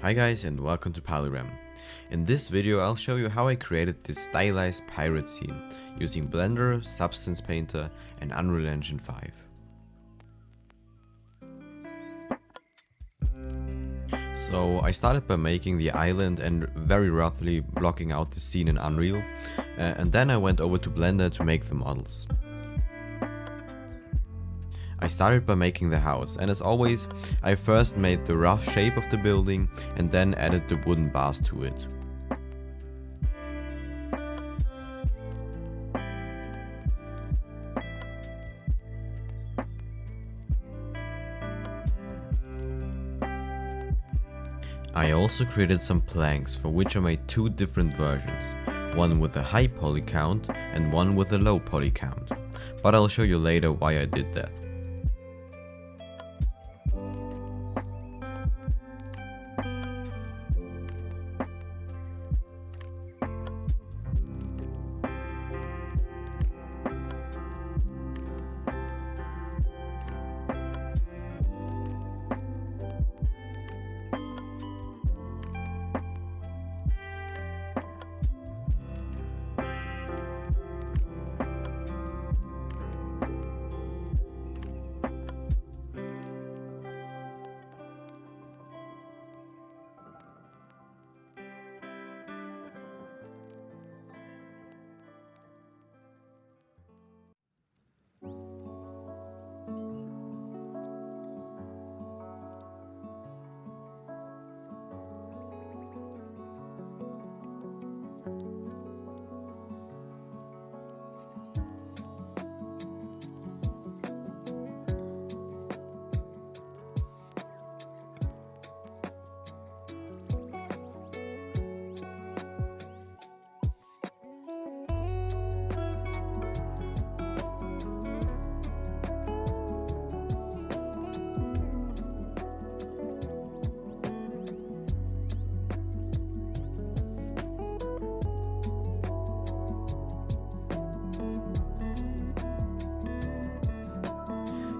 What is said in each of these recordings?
Hi guys and welcome to Polygram. In this video I'll show you how I created this stylized pirate scene using Blender, Substance Painter and Unreal Engine 5. So I started by making the island and very roughly blocking out the scene in Unreal, and then I went over to Blender to make the models. I started by making the house, and as always, I first made the rough shape of the building and then added the wooden bars to it. I also created some planks for which I made two different versions, one with a high poly count and one with a low poly count, but I'll show you later why I did that.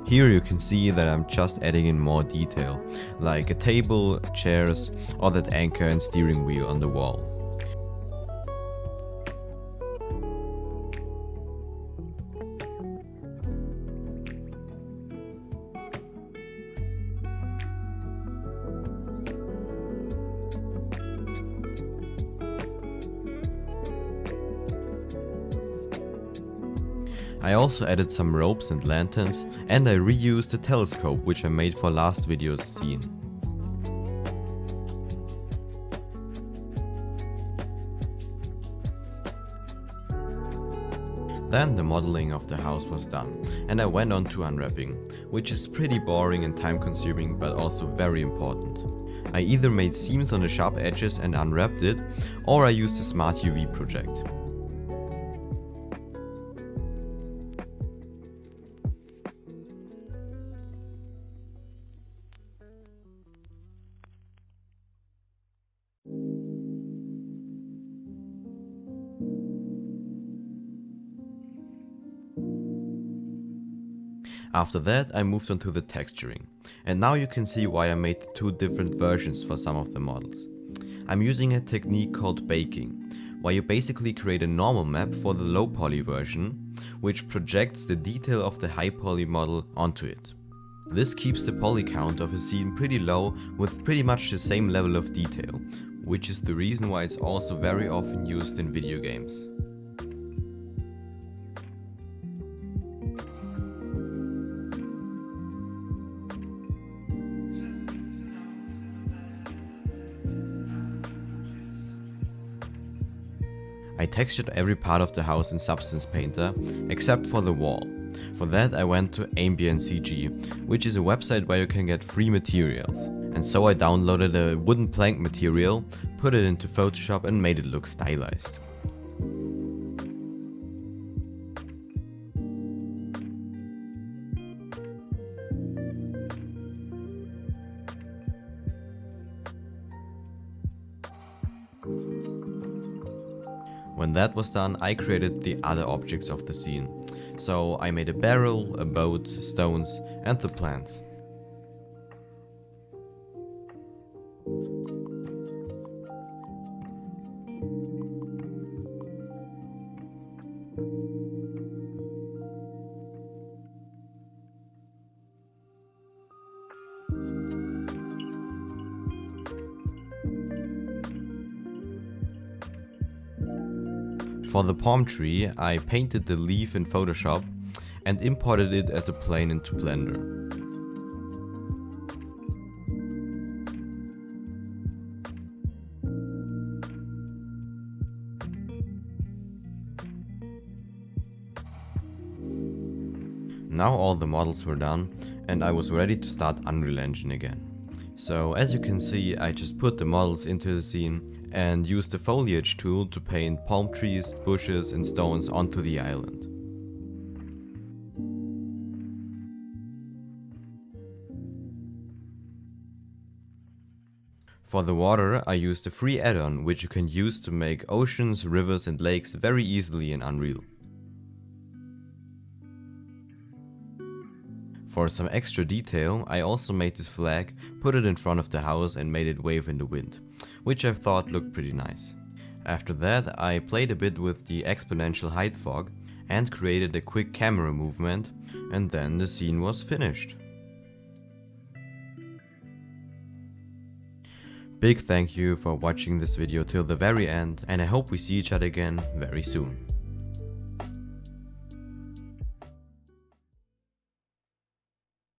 Here you can see that I'm just adding in more detail, like a table, chairs, or that anchor and steering wheel on the wall. I also added some ropes and lanterns, and I reused the telescope which I made for last video's scene. Then the modeling of the house was done, and I went on to unwrapping, which is pretty boring and time consuming but also very important. I either made seams on the sharp edges and unwrapped it, or I used a smart UV project. After that I moved on to the texturing, and now you can see why I made two different versions for some of the models. I'm using a technique called baking, where you basically create a normal map for the low poly version, which projects the detail of the high poly model onto it. This keeps the poly count of a scene pretty low with pretty much the same level of detail, which is the reason why it's also very often used in video games. I textured every part of the house in Substance Painter, except for the wall. For that I went to AmbientCG, which is a website where you can get free materials. And so I downloaded a wooden plank material, put it into Photoshop and made it look stylized. When that was done, I created the other objects of the scene. So I made a barrel, a boat, stones and the plants. For the palm tree, I painted the leaf in Photoshop and imported it as a plane into Blender. Now all the models were done and I was ready to start Unreal Engine again. So as you can see, I just put the models into the scene and used the foliage tool to paint palm trees, bushes and stones onto the island. For the water, I used a free add-on which you can use to make oceans, rivers and lakes very easily in Unreal. For some extra detail, I also made this flag, put it in front of the house and made it wave in the wind, which I thought looked pretty nice. After that, I played a bit with the exponential height fog and created a quick camera movement, and then the scene was finished. Big thank you for watching this video till the very end, and I hope we see each other again very soon.